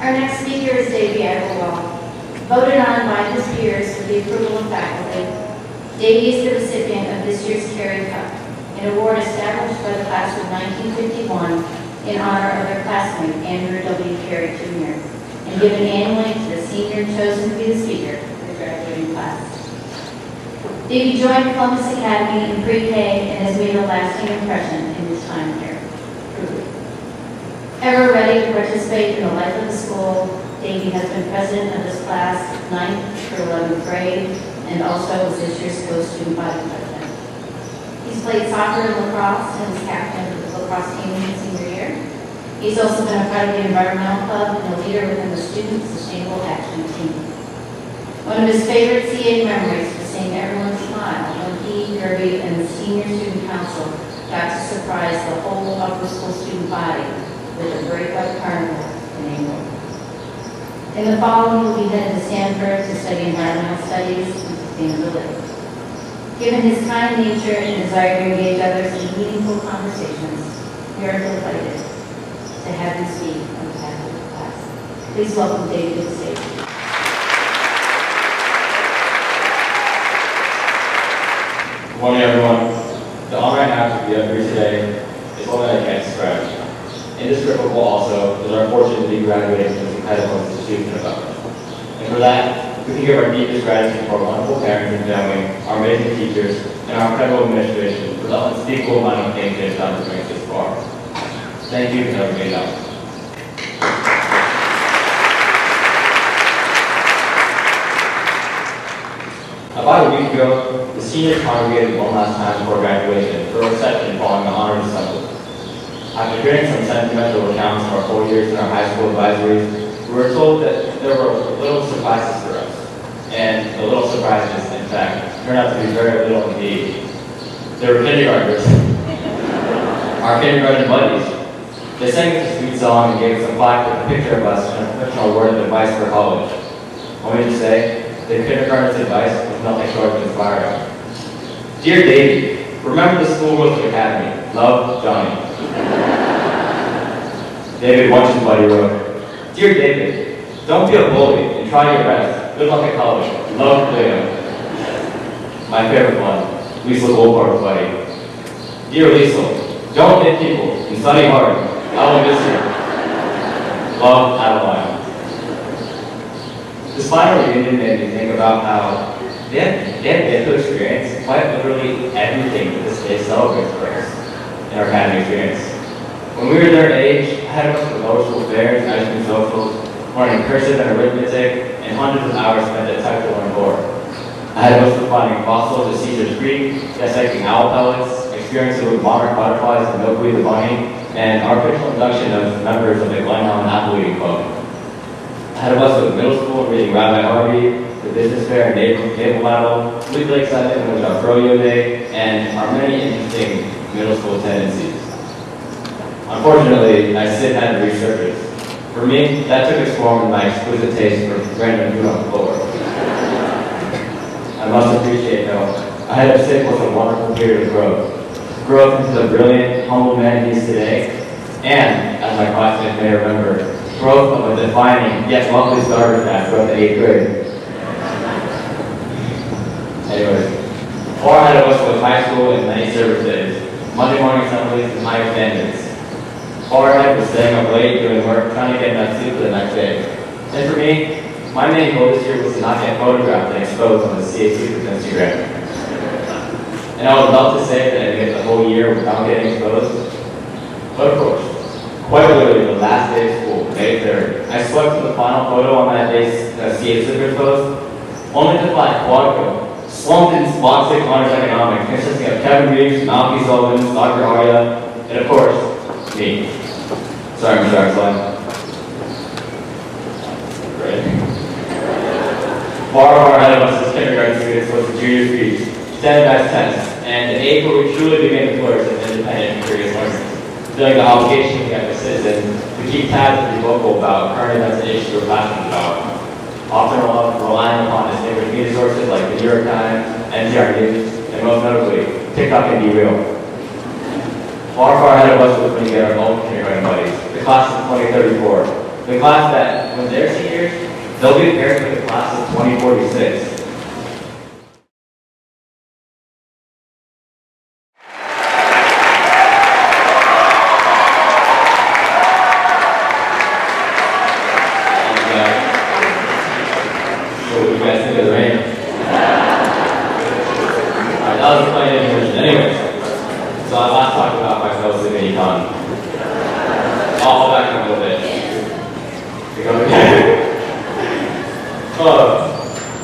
Our next speaker is Davey Agrawal. Voted on by his peers with the approval of faculty, Davey is the recipient of this year's Cary Cup, an award established by the class of 1951 in honor of their classmate, Andrew W. Cary Jr., and given annually to the senior chosen to be the speaker of the graduating class. Davey joined Columbus Academy in pre-K and has made a lasting impression in his time here. Ever ready to participate in the life of the school, Davey has been president of this class 9th through 11th grade and also was this year's co-student body president. He's played soccer and lacrosse and was captain of the lacrosse team in his senior year. He's also been a part of the environmental club and a leader within the Student Sustainable Action Team. One of his favorite CA memories was seeing everyone smile when he, Derby, and the senior student council got to surprise the whole upper school student body with a breakout carnival in April. In the fall, he will be headed to Stanford to study environmental studies and sustainability. Given his kind nature and desire to engage others in meaningful conversations, we are delighted to have him speak on behalf of the class. Please welcome Davey to the stage. Good morning, everyone. The honor I have to be up here today is one that I can't describe. Indescribable also is our fortune to be graduating from this incredible institution of government. And for that, we can give our deepest gratitude to our wonderful parents and family, our amazing teachers, and our incredible administration for the unspeakable amount of things they've done to bring us this far. Thank you, and have a great night. About a week ago, the seniors congregated one last time before graduation for a reception following the honors assembly. After hearing some sentimental accounts of our 4 years in our high school advisories, we were told that there were little surprises for us. And the little surprises, in fact, turned out to be very little indeed. They were kindergartners. Our kindergarten buddies. They sang us a sweet song and gave us a plaque with a picture of us and a professional word of advice for college. Want me to say, the kindergarten's advice was nothing short of inspiring. Dear Davey, remember the school rules of the academy. Love, Johnny. David once his buddy wrote, Dear David, don't be a bully and try your best. Good luck at college. Love, Leo. My favorite one, Liesl Goldfar's buddy. Dear Liesl, don't hit people and study hard. I will miss you. Love, Adeline. This final reunion made me think about how they have yet to experience quite literally everything that this day celebrates for us in our academy experience. When we were their age, I had a bunch of lower school fairs, ice cream socials, learning cursive and arithmetic, and hundreds of hours spent at Tech to learn more. I had most of finding fossils at Caesar's Creek, dissecting owl pellets, experiencing with monarch butterflies and Milkweed the bunny, and our official induction of members of the Glen Helen Apple Eating Club. I had a bus with middle school reading Rabbi Harvey, the business fair and naval battle, weekly excitement which was our froyo day, and our many interesting middle school tendencies. Unfortunately, I still had to resurface. For me, that took its form in my exquisite taste for random food on the floor. I must appreciate, though, I had to sit with a wonderful period of growth. Grow up into the brilliant, humble man he is today, and, as my classmates may remember, growth of a defining, yet lovely starter path throughout the 8th grade. Anyways, far ahead of us was high school and many service days, Monday morning assemblies and higher standards. Far ahead was staying up late doing work, trying to get enough sleep for the next day. And for me, my main goal this year was to not get photographed and exposed on the CA Secrets Instagram. And I would love to say that I did the whole year without getting exposed. But of course, quite literally the last day of school, May 3rd, I swiped to the final photo on that day's CA Secrets post, only to find Quadco, slumped in Spot 6 Honors Economics, consisting of Kevin Reeves, Malky Sullivan, Dr. Arya, and of course, me. Sorry, Mr. Axline. Great. Far ahead of us as kindergarten students was the junior speech, standardized tests, and an age where we truly began to flourish as independent and curious learners, feeling the obligation we have as citizens to keep tabs and be vocal about current events and issues we're passionate about. Often relying upon distinguished media sources like the New York Times, NPR News, and most notably, TikTok and Be Real. Far ahead of us was when we get our own kindergarten buddies, the class of 2034. The class that, when they're seniors, they'll be paired with the class of 2046. What do you guys think of the rain? Alright, that was a funny intermission. Anyways, so I last talked about my fellowship in econ. I'll back up a little bit.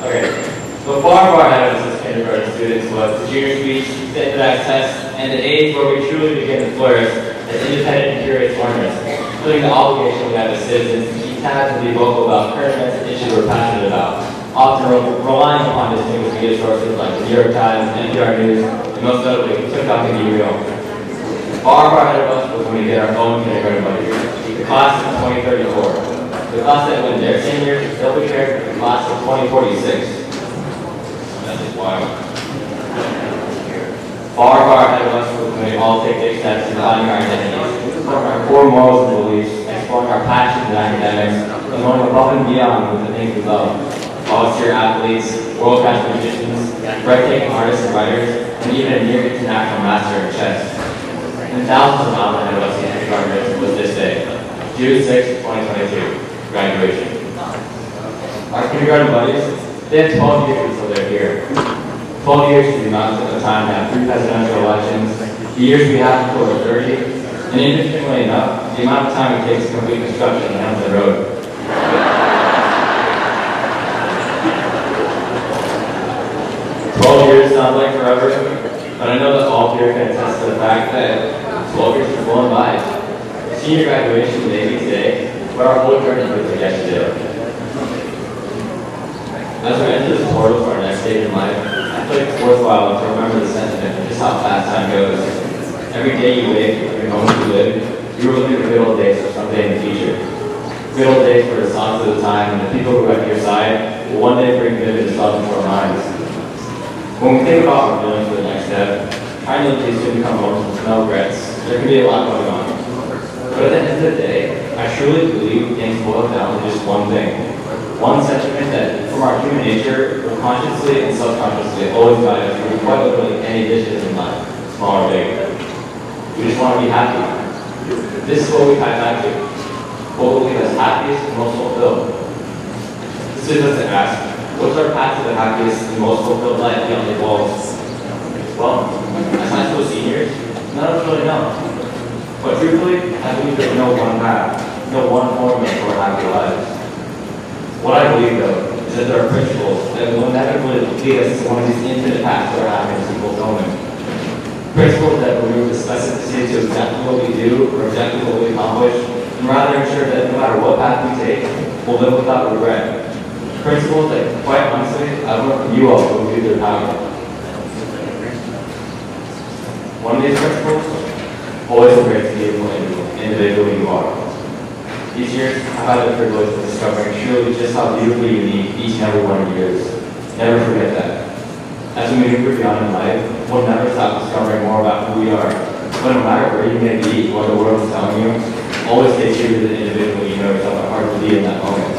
Okay. So far ahead of us as kindergarten students was the junior speech, the standardized test, and the age where we truly begin to flourish as independent and curious learners, including the obligation we have as citizens to keep tabs and be vocal about current events and issues we're passionate about, often relying upon distinguished media sources like the New York Times, NPR News, and most notably TikTok and Be Real. Far ahead of us was when we get our own kindergarten budget, the class of 2034. The class that when they're seniors, they'll be paired with the class of 2046. That's just wild. Far ahead of us was when we all take big steps in finding our identities, exploring our core morals and beliefs, exploring our passions in academics, and going above and beyond with the things we love. Volunteer athletes, world-class musicians, breathtaking artists and writers, and even a near international master in chess. And thousands of miles ahead of us in kindergarten was this day, June 6, 2022. Graduation. Our kindergarten buddies, they have 12 years until they're here. 12 years is the amount of time to have 3 presidential elections, the years we have until we're 30, and interestingly enough, the amount of time it takes to complete construction on Hamilton Road. Years sounds like forever, but I know that all here can attest to the fact that 12 years are flown by. Senior graduation may be today, but our whole journey was like yesterday. As we enter this portal for our next stage in life, I feel like it's worthwhile to remember the sentiment of just how fast time goes. Every day you live, every moment you live, you are looking at the good old days of someday in the future. Good old days where the songs of the time and the people who are at your side will one day bring vivid thoughts into our minds. When we think about our feelings for the next step, trying to please soon come home with no regrets, there can be a lot going on. But at the end of the day, I truly believe things boil down to just one thing. One sentiment that, from our human nature, will consciously and subconsciously always guide us through quite literally any decision in life, small or big. We just want to be happy. This is what we tie back to. What will leave us happiest and most fulfilled? This is us to ask, what's our path to the happiest and most fulfilled life beyond the walls? Well, as high school seniors, none of us really know. But truthfully, I believe there's no one path, no one formula for happy lives. What I believe, though, is that there are principles that will inevitably lead us to one of these infinite paths to our happiness and fulfillment. Principles that remove the specificity to exactly what we do or exactly what we accomplish, and rather ensure that no matter what path we take, we'll live without regret. Principles that, quite honestly, I've learned from you all who do their power. One of these principles, always embrace the beautiful individual you are. These years, I've had the privilege of discovering truly just how beautifully unique each and every one of you is. Never forget that. As we move beyond in life, we'll never stop discovering more about who we are. But no matter where you may be, what the world is telling you, always stay true to the individual you know yourself at heart to be in that moment.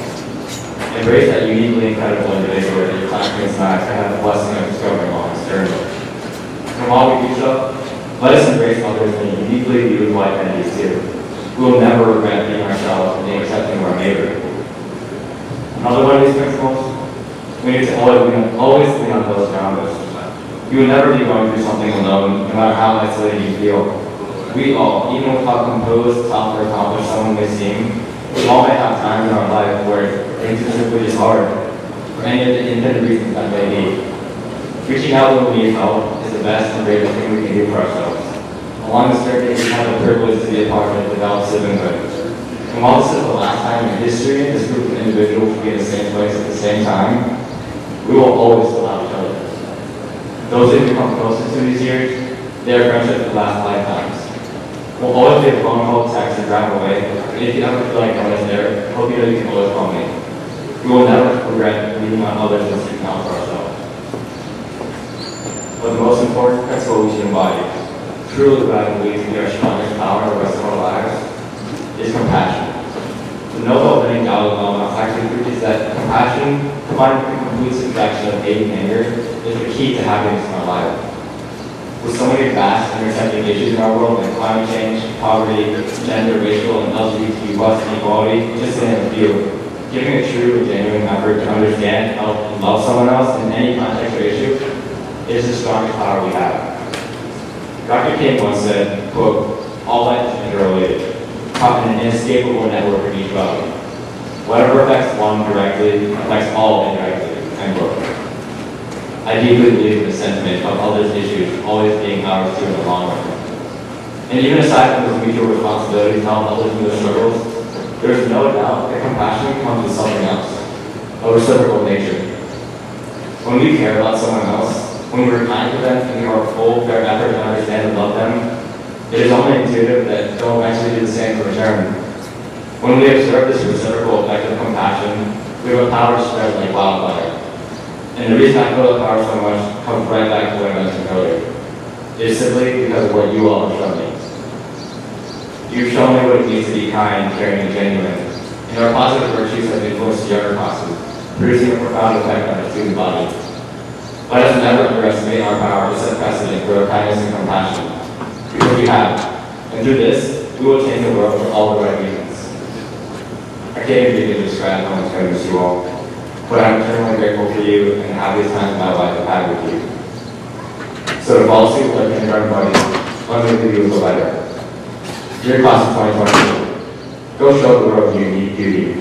Embrace that uniquely incredible individual that your classmates and I have the blessing of discovering on this journey. From all we do so, let us embrace others and uniquely use life entities too. We will never regret being ourselves and being accepting of our neighbor. Another one of these principles, we need to always lean on those around us. You will never be going through something alone, no matter how isolated you feel. We all, even with how composed, tough, or accomplished someone may seem, we all may have times in our life where things are simply just hard, for any of the infinite reasons that may be. Reaching out when we need help is the best and greatest thing we can do for ourselves. Along this journey, we have the privilege to be a part of a developed siblinghood. And while this is the last time in history this group of individuals will be in the same place at the same time, we will always still have each other. Those who become closest to these years, their friendships will last lifetimes. We'll always be a phone call, text, and drive away. And if you ever feel like no one's there, hope you know you can always call me. We will never regret leaning on others and speaking out for ourselves. But the most important principle we should embody, truly what I believe to be our strongest power the rest of our lives, is compassion. The The noble opening dialogue actually preaches that compassion combined with the complete subtraction of hate and anger is the key to happiness in our lives. With so many vast and intersecting issues in our world like climate change, poverty, gender, racial, and LGBTQ+ inequality, just to name a few, giving a true and genuine effort to understand, help, and love someone else in any context or issue is the strongest power we have. Dr. King once said, quote, "All life is interrelated, caught in an inescapable network of mutuality. Whatever affects one directly affects all indirectly," end quote. I deeply believe in the sentiment of others' issues always being ours too in the long run. And even aside from this mutual responsibility to help others in their struggles, there is no doubt that compassion comes with something else, a reciprocal nature. When we care about someone else, when we're kind to them and give our full, fair effort to understand and love them, it is only intuitive that they'll eventually do the same in return. When we observe this reciprocal effect of compassion, we have a power to spread like wildfire. And the reason I feel the power so much comes right back to what I mentioned earlier. It is simply because of what you all have shown me. You've shown me what it means to be kind, caring, and genuine. And our positive virtues have influenced younger classes, producing a profound effect on the student body. Let us never underestimate our power to set precedent for our kindness and compassion, because we have. And through this, we will change the world for all the right reasons. I can't even begin to describe how much I miss you all, but I'm eternally grateful for you and the happiest times my life have had with you. So to follow suit with our kindergarten buddies, let me leave you with a letter. Dear class of 2022, go show the world your unique beauty.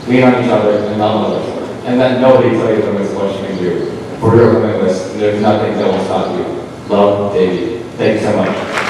Lean on each other and love others, and let nobody tell you limits what you can do. For you're limitless, and there's nothing that will stop you. Love, Davey. Thank you so much.